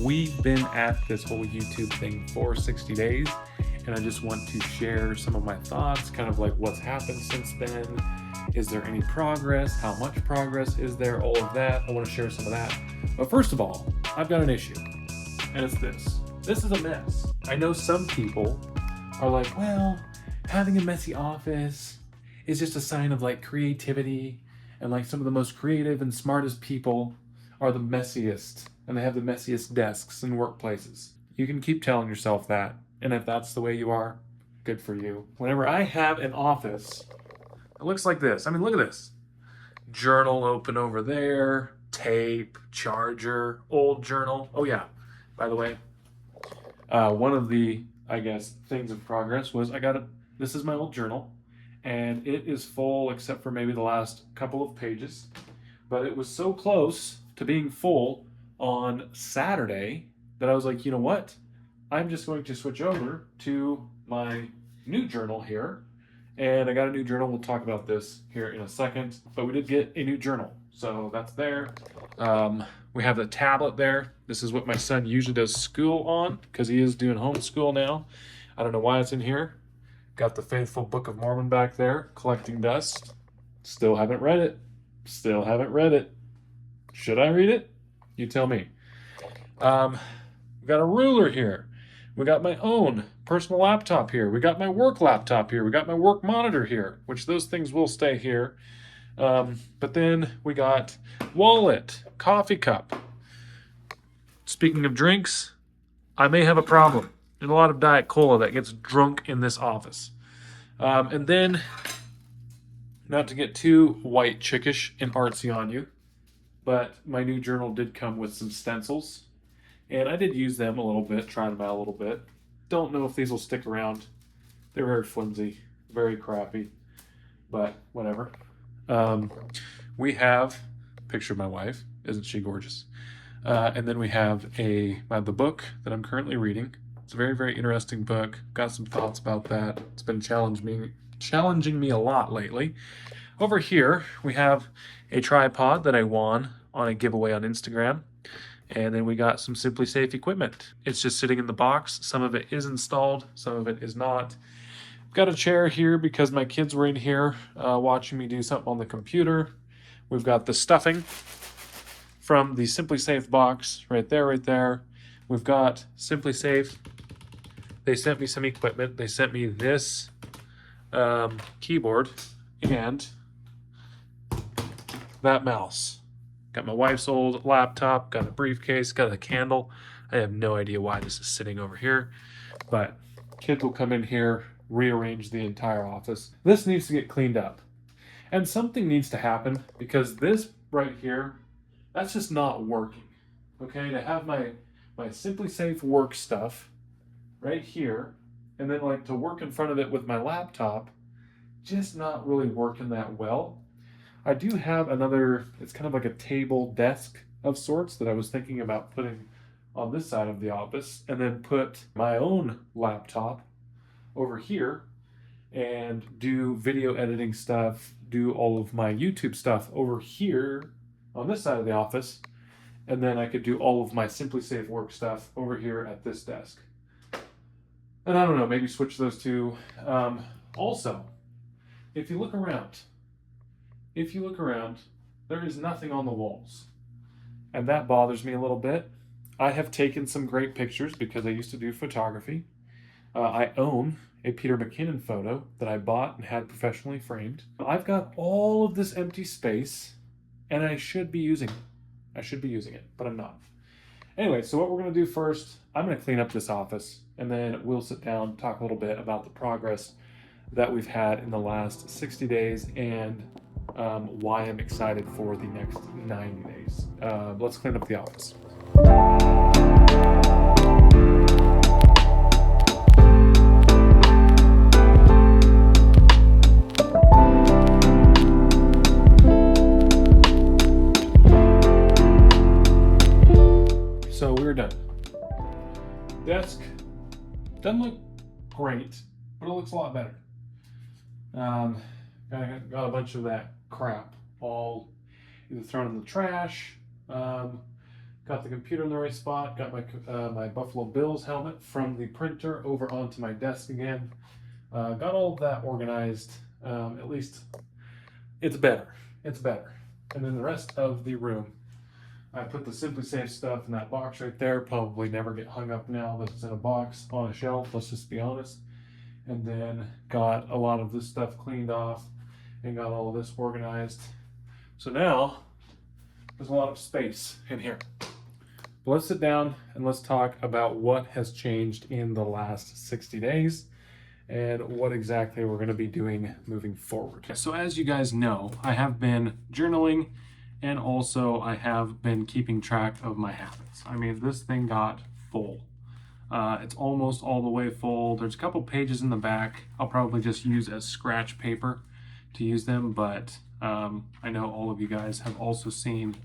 we've been at this whole YouTube thing for 60 days, and I just want to share some of my thoughts, kind of like what's happened since then. Is there any progress? How much progress is there? All of that. I want to share some of that. But first of all, I've got an issue, and it's this. This is a mess. I know some people are like, well, having a messy office is just a sign of like creativity, and like some of the most creative and smartest people are the messiest, and they have the messiest desks and workplaces. You can keep telling yourself that, and if that's the way you are, good for you. Whenever I have an office, it looks like this. I mean, look at this. Journal open over there, tape, charger, old journal. Oh yeah, by the way, one of the, I guess, things of progress was this is my old journal, and it is full except for maybe the last couple of pages, but it was so close to being full on Saturday that I was like, you know what? I'm just going to switch over to my new journal here. And I got a new journal. We'll talk about this here in a second. But we did get a new journal. So that's there. We have the tablet there. This is what my son usually does school on because he is doing homeschool now. I don't know why it's in here. Got the Faithful Book of Mormon back there, collecting dust. Still haven't read it. Still haven't read it. Should I read it? You tell me. We got a ruler here. We got my own personal laptop here. We got my work laptop here. We got my work monitor here, which those things will stay here. But then we got wallet, coffee cup. Speaking of drinks, I may have a problem. There's a lot of Diet Cola that gets drunk in this office. And then, not to get too white chickish and artsy on you, but my new journal did come with some stencils. And I did use them a little bit, try them out a little bit. Don't know if these will stick around. They're very flimsy, very crappy, but whatever. We have a picture of my wife. Isn't she gorgeous? And then we have the book that I'm currently reading. It's a very, very interesting book. Got some thoughts about that. It's been challenging me a lot lately. Over here, we have a tripod that I won on a giveaway on Instagram. And then we got some Simply Safe equipment. It's just sitting in the box. Some of it is installed, some of it is not. Got a chair here because my kids were in here watching me do something on the computer. We've got the stuffing from the Simply Safe box right there. We've got Simply Safe. They sent me some equipment. They sent me this keyboard and that mouse. Got my wife's old laptop, got a briefcase, got a candle. I have no idea why this is sitting over here, but kids will come in here, rearrange the entire office. This needs to get cleaned up. And something needs to happen because this right here, that's just not working. Okay, to have my Simply Safe work stuff right here, and then like to work in front of it with my laptop, just not really working that well. I do have it's kind of like a table desk of sorts that I was thinking about putting on this side of the office, and then put my own laptop over here and do video editing stuff, do all of my YouTube stuff over here on this side of the office, and then I could do all of my Simply Safe work stuff over here at this desk. And I don't know, maybe switch those two. Also, if you look around, there is nothing on the walls. And that bothers me a little bit. I have taken some great pictures because I used to do photography. I own a Peter McKinnon photo that I bought and had professionally framed. I've got all of this empty space, and I should be using it, but I'm not. Anyway, so what we're going to do first, I'm going to clean up this office, and then we'll sit down, talk a little bit about the progress that we've had in the last 60 days and why I'm excited for the next 90 days. Let's clean up the office. So we're done. Desk doesn't look great, but it looks a lot better. Got a bunch of that crap all either thrown in the trash, Got the computer in the right spot. Got my Buffalo Bills helmet from the printer over onto my desk again. Got all of that organized. At least it's better. It's better. And then the rest of the room, I put the Simply Safe stuff in that box right there. Probably never get hung up now that it's in a box on a shelf. Let's just be honest. And then got a lot of this stuff cleaned off and got all of this organized. So now there's a lot of space in here. But let's sit down and let's talk about what has changed in the last 60 days and what exactly we're going to be doing moving forward. So as you guys know, I have been journaling and also I have been keeping track of my habits. I mean, this thing got full. It's almost all the way full. There's a couple pages in the back. I'll probably just use as scratch paper to use them, but I know all of you guys have also seen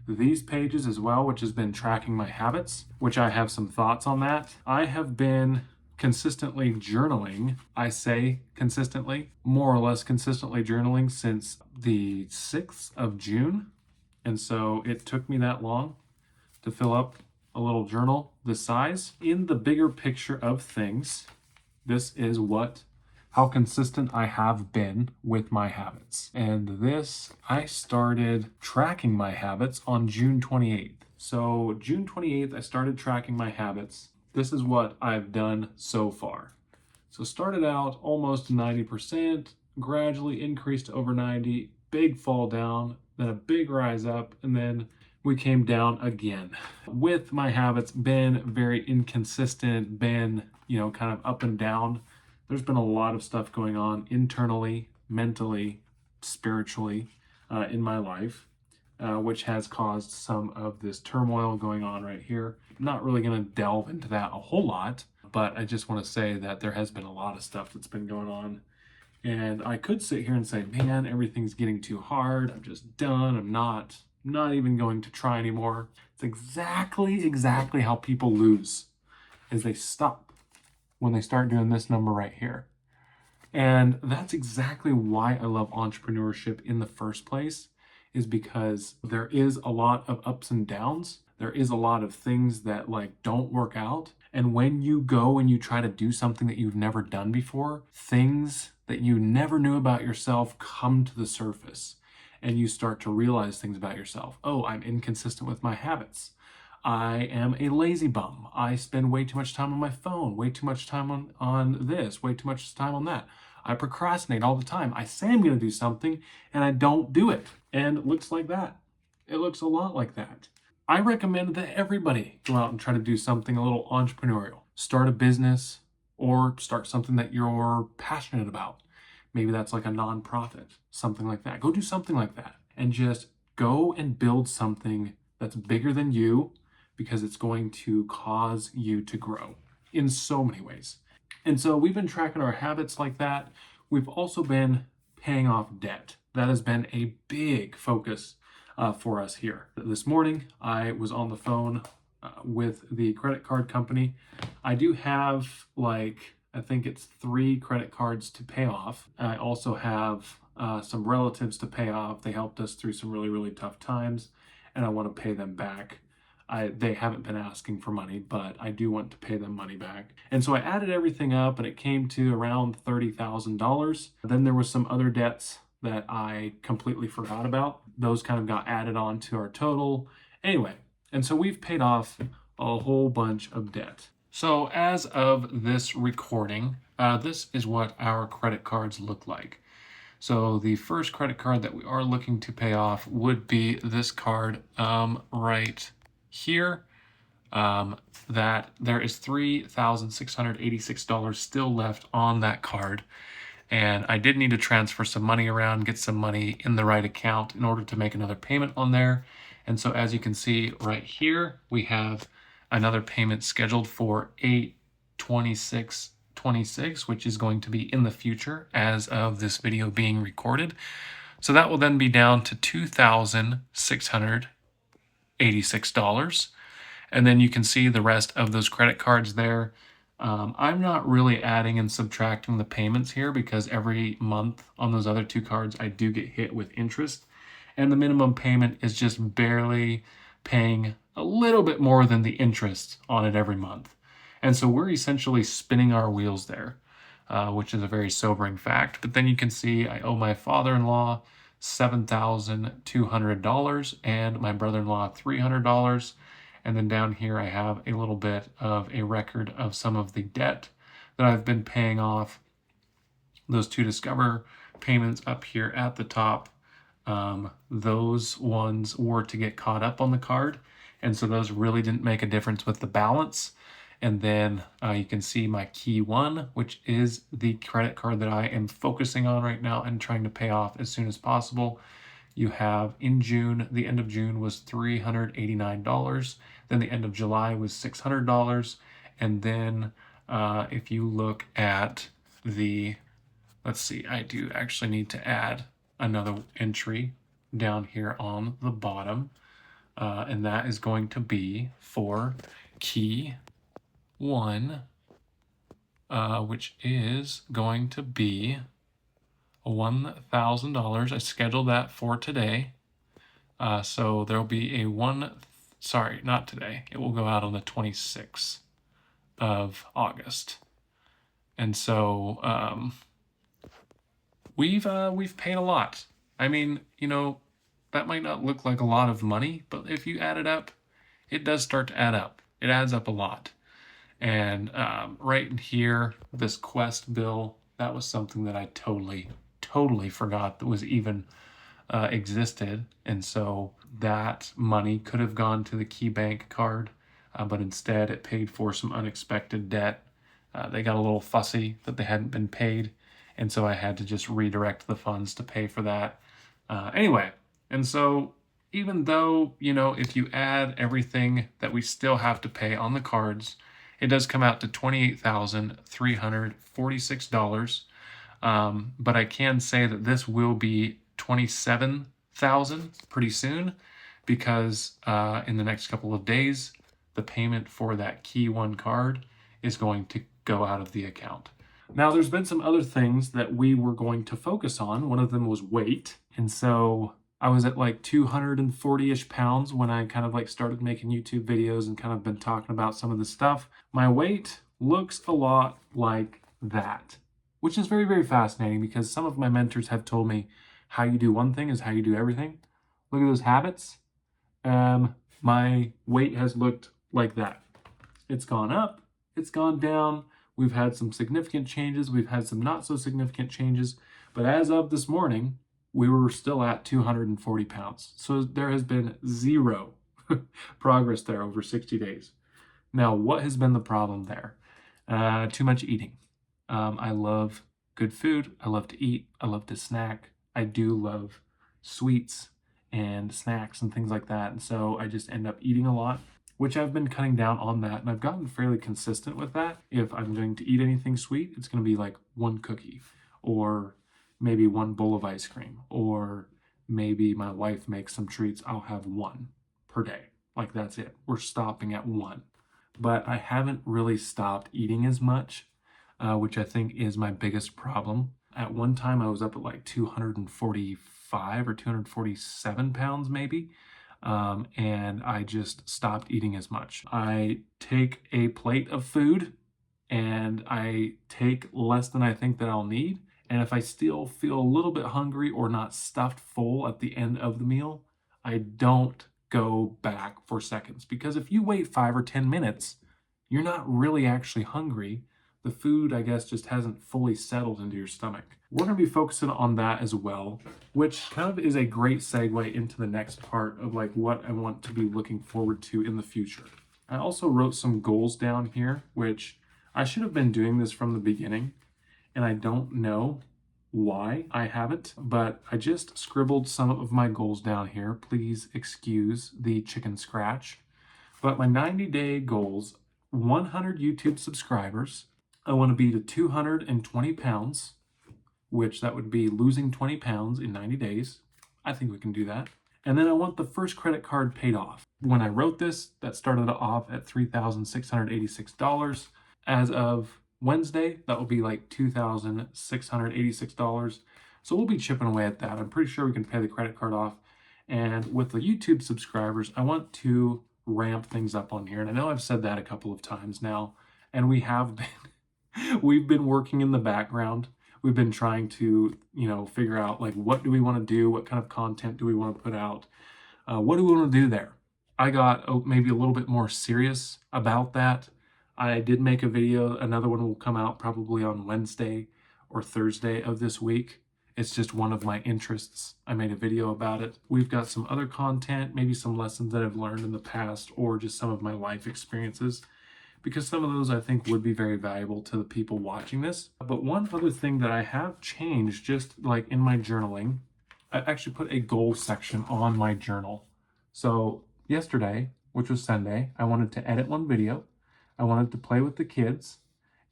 these pages as well, which has been tracking my habits, which I have some thoughts on that. I have been consistently journaling. I say consistently, more or less consistently journaling since the 6th of June. And so it took me that long to fill up a little journal this size. In the bigger picture of things, this is how consistent I have been with my habits. And this, I started tracking my habits on June 28th. So June 28th, I started tracking my habits. This is what I've done so far. So started out almost 90%, gradually increased to over 90, big fall down, then a big rise up, and then we came down again. With my habits, been very inconsistent, been, kind of up and down. There's been a lot of stuff going on internally, mentally, spiritually in my life, which has caused some of this turmoil going on right here. I'm not really going to delve into that a whole lot, but I just want to say that there has been a lot of stuff that's been going on. And I could sit here and say, man, everything's getting too hard. I'm just done. I'm not even going to try anymore. It's exactly how people lose, is they stop when they start doing this number right here. And that's exactly why I love entrepreneurship in the first place, is because there is a lot of ups and downs. There is a lot of things that don't work out. And when you go and you try to do something that you've never done before, things that you never knew about yourself come to the surface. And you start to realize things about yourself. Oh, I'm inconsistent with my habits. I am a lazy bum. I spend way too much time on my phone, way too much time on this, way too much time on that. I procrastinate all the time. I say I'm going to do something and I don't do it. And it looks like that. It looks a lot like that. I recommend that everybody go out and try to do something a little entrepreneurial. Start a business or start something that you're passionate about. Maybe that's like a nonprofit, something like that. Go do something like that and just go and build something that's bigger than you, because it's going to cause you to grow in so many ways. And so we've been tracking our habits like that. We've also been paying off debt. That has been a big focus for us here. This morning, I was on the phone with the credit card company. I do have I think it's 3 credit cards to pay off. I also have some relatives to pay off. They helped us through some really, really tough times, and I want to pay them back. They haven't been asking for money, but I do want to pay them money back. And so I added everything up and it came to around $30,000. Then there was some other debts that I completely forgot about. Those kind of got added on to our total. Anyway, and so we've paid off a whole bunch of debt. So as of this recording, this is what our credit cards look like. So the first credit card that we are looking to pay off would be this card right here. That there is $3,686 still left on that card. And I did need to transfer some money around, get some money in the right account in order to make another payment on there. And so as you can see right here, we have another payment scheduled for 8/26/26, which is going to be in the future as of this video being recorded. So that will then be down to $2,686. And then you can see the rest of those credit cards there. I'm not really adding and subtracting the payments here because every month on those other 2 cards, I do get hit with interest. And the minimum payment is just barely paying a little bit more than the interest on it every month. And so we're essentially spinning our wheels there, which is a very sobering fact. But then you can see I owe my father-in-law $7,200 and my brother-in-law $300. And then down here I have a little bit of a record of some of the debt that I've been paying off. Those two Discover payments up here at the top, those ones were to get caught up on the card. And so those really didn't make a difference with the balance. And then you can see my key one, which is the credit card that I am focusing on right now and trying to pay off as soon as possible. You have in June, the end of June was $389. Then the end of July was $600. And then if you look at the, let's see, I do actually need to add another entry down here on the bottom. And that is going to be for key one, which is going to be $1,000. I scheduled that for today. So there'll be a sorry, not today. It will go out on the 26th of August. And so we've paid a lot. I mean, you know, that might not look like a lot of money, but if you add it up, it does start to add up. It adds up a lot. And right in here, this Quest bill, that was something that I totally forgot that was even existed. And so that money could have gone to the KeyBank card, but instead it paid for some unexpected debt. They got a little fussy that they hadn't been paid, and so I had to just redirect the funds to pay for that. Anyway, and so even though, you know, if you add everything that we still have to pay on the cards, it does come out to $28,346. But I can say that this will be $27,000 pretty soon, because in the next couple of days, the payment for that Key One card is going to go out of the account. Now, there's been some other things that we were going to focus on. One of them was weight. And so I was at like 240-ish pounds when I kind of like started making YouTube videos and kind of been talking about some of the stuff. My weight looks a lot like that, which is very, very fascinating, because some of my mentors have told me how you do one thing is how you do everything. Look at those habits. My weight has looked like that. It's gone up, it's gone down. We've had some significant changes. We've had some not so significant changes. But as of this morning, we were still at 240 pounds. So there has been zero progress there over 60 days. Now, what has been the problem there? Too much eating. I love good food. I love to eat. I love to snack. I do love sweets and snacks and things like that. And so I just end up eating a lot, which I've been cutting down on that. And I've gotten fairly consistent with that. If I'm going to eat anything sweet, it's going to be like one cookie, or maybe one bowl of ice cream, or maybe my wife makes some treats. I'll have one per day. Like, that's it. We're stopping at one. But I haven't really stopped eating as much, which I think is my biggest problem. At one time, I was up at like 245 or 247 pounds maybe. And I just stopped eating as much. I take a plate of food and I take less than I think that I'll need. And if I still feel a little bit hungry or not stuffed full at the end of the meal, I don't go back for seconds. Because if you wait 5 or 10 minutes, you're not really actually hungry. The food, I guess, just hasn't fully settled into your stomach. We're going to be focusing on that as well, which kind of is a great segue into the next part of like what I want to be looking forward to in the future. I also wrote some goals down here, which I should have been doing this from the beginning, and I don't know why I haven't, but I just scribbled some of my goals down here. Please excuse the chicken scratch. But my 90-day goals: 100 YouTube subscribers. I want to be to 220 pounds, which that would be losing 20 pounds in 90 days. I think we can do that. And then I want the first credit card paid off. When I wrote this, that started off at $3,686. As of Wednesday, that will be like $2,686. So we'll be chipping away at that. I'm pretty sure we can pay the credit card off. And with the YouTube subscribers, I want to ramp things up on here. And I know I've said that a couple of times now, and we have been, we've been working in the background. We've been trying to, figure out like, what do we want to do? What kind of content do we want to put out? What do we want to do there? I got maybe a little bit more serious about that. I did make a video. Another one will come out probably on Wednesday or Thursday of this week. It's just one of my interests. I made a video about it. We've got some other content, maybe some lessons that I've learned in the past, or just some of my life experiences, because some of those I think would be very valuable to the people watching this. But one other thing that I have changed, just like in my journaling, I actually put a goal section on my journal. So yesterday, which was Sunday, I wanted to edit one video. I wanted to play with the kids,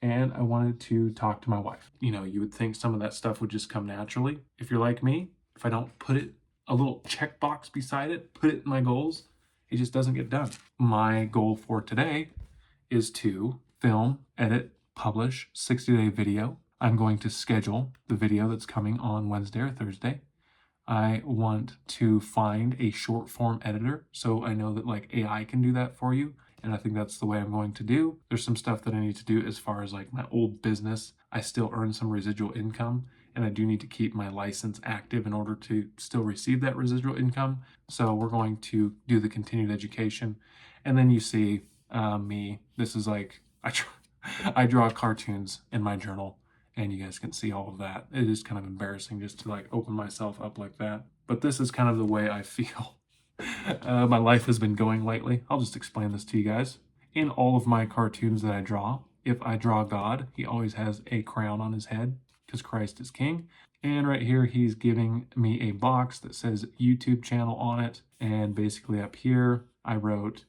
and I wanted to talk to my wife. You would think some of that stuff would just come naturally. If you're like me, if I don't put it, a little checkbox beside it, put it in my goals, it just doesn't get done. My goal for today is to film, edit, publish 60-day video. I'm going to schedule the video that's coming on Wednesday or Thursday. I want to find a short form editor, so I know that like AI can do that for you. And I think that's the way I'm going to do. There's some stuff that I need to do as far as like my old business. I still earn some residual income, and I do need to keep my license active in order to still receive that residual income. So we're going to do the continued education. And then you see me, this is like, I draw cartoons in my journal, and you guys can see all of that. It is kind of embarrassing just to like open myself up like that. But this is kind of the way I feel my life has been going lately. I'll just explain this to you guys. In all of my cartoons that I draw, if I draw God, he always has a crown on his head because Christ is king. And right here, he's giving me a box that says YouTube channel on it. And basically up here, I wrote,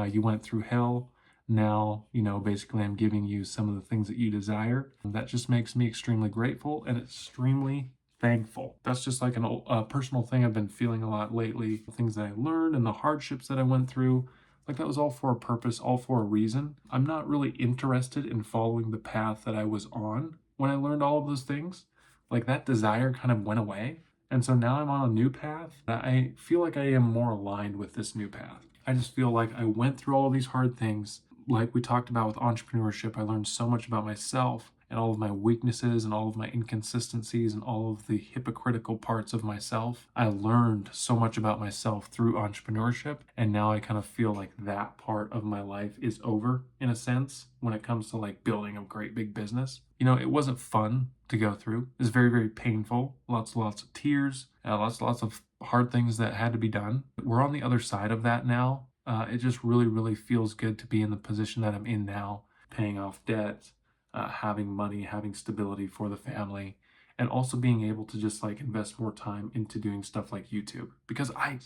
you went through hell. Now, basically I'm giving you some of the things that you desire. And that just makes me extremely grateful and extremely thankful. That's just like a personal thing I've been feeling a lot lately. The things that I learned and the hardships that I went through, like that was all for a purpose, all for a reason. I'm not really interested in following the path that I was on when I learned all of those things. Like that desire kind of went away. And so now I'm on a new path. I feel like I am more aligned with this new path. I just feel like I went through all these hard things. Like we talked about with entrepreneurship, I learned so much about myself and all of my weaknesses and all of my inconsistencies and all of the hypocritical parts of myself. I learned so much about myself through entrepreneurship, and now I kind of feel like that part of my life is over in a sense when it comes to like building a great big business. It wasn't fun to go through. It was very, very painful. Lots of tears, lots of hard things that had to be done. We're on the other side of that now. It just really, really feels good to be in the position that I'm in now, paying off debt, having money, having stability for the family, and also being able to just like invest more time into doing stuff like YouTube, because I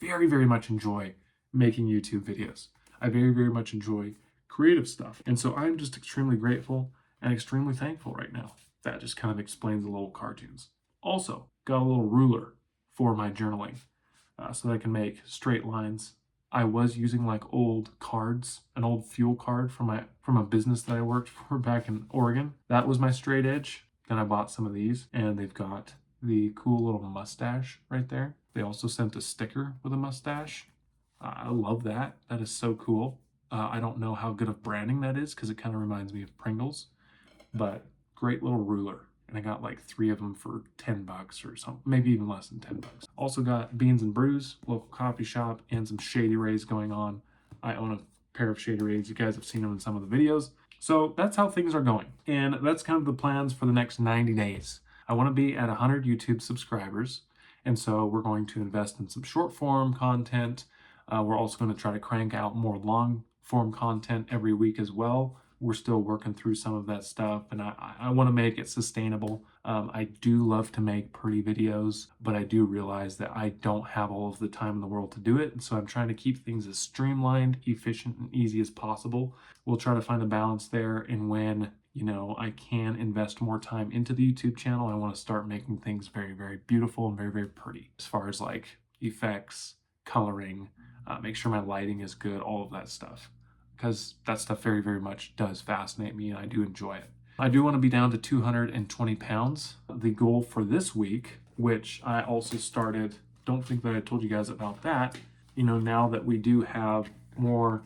very, very much enjoy making YouTube videos. I very, very much enjoy creative stuff. And so I'm just extremely grateful and extremely thankful right now. That just kind of explains the little cartoons. Also, got a little ruler for my journaling so that I can make straight lines. I was using like old cards, an old fuel card from a business that I worked for back in Oregon. That was my straight edge. Then I bought some of these, and they've got the cool little mustache right there. They also sent a sticker with a mustache. I love that. That is so cool. I don't know how good of branding that is because it kind of reminds me of Pringles, but great little ruler. And I got like 3 of them for $10 or something, maybe even less than $10. Also got Beans and Brews, local coffee shop, and some Shady Rays going on. I own a pair of Shady Rays. You guys have seen them in some of the videos. So that's how things are going. And that's kind of the plans for the next 90 days. I want to be at 100 YouTube subscribers. And so we're going to invest in some short form content. We're also going to try to crank out more long form content every week as well. We're still working through some of that stuff, and I want to make it sustainable. I do love to make pretty videos, but I do realize that I don't have all of the time in the world to do it. And so I'm trying to keep things as streamlined, efficient, and easy as possible. We'll try to find a balance there. And when, I can invest more time into the YouTube channel, I want to start making things very, very beautiful and very, very pretty as far as like effects, coloring, make sure my lighting is good, all of that stuff. Because that stuff very, very much does fascinate me, and I do enjoy it. I do want to be down to 220 pounds. The goal for this week, which I also started don't think that I told you guys about that. You know, now that we do have more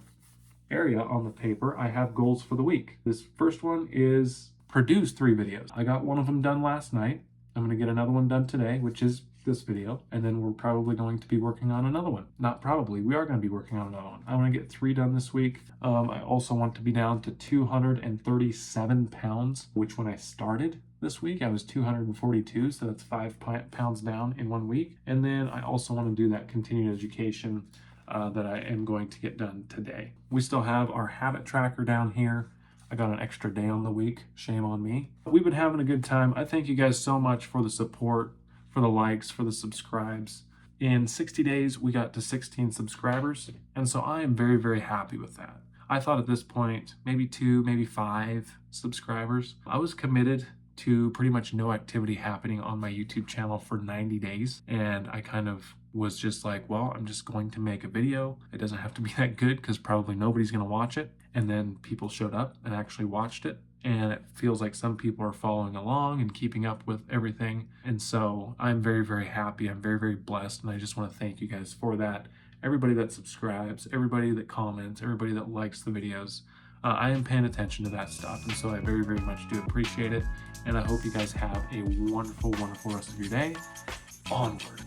area on the paper, I have goals for the week. This first one is produce 3 videos. I got one of them done last night. I'm going to get another one done today, which is this video, and then we're probably going to be working on another one. Not probably, we are going to be working on another one. I want to get 3 done this week. I also want to be down to 237 pounds, which when I started this week, I was 242, so that's 5 pounds down in 1 week. And then I also want to do that continuing education that I am going to get done today. We still have our habit tracker down here. I got an extra day on the week, shame on me. We've been having a good time. I thank you guys so much for the support, for the likes, for the subscribes. In 60 days, we got to 16 subscribers, and so I am very, very happy with that. I thought at this point, maybe 2, maybe 5 subscribers. I was committed to pretty much no activity happening on my YouTube channel for 90 days, and I kind of was just like, well, I'm just going to make a video. It doesn't have to be that good because probably nobody's going to watch it. And then people showed up and actually watched it, and it feels like some people are following along and keeping up with everything. And so I'm very, very happy. I'm very, very blessed, and I just want to thank you guys for that. Everybody that subscribes, everybody that comments, everybody that likes the videos. I am paying attention to that stuff, and so I very, very much do appreciate it. And I hope you guys have a wonderful, wonderful rest of your day. Onward.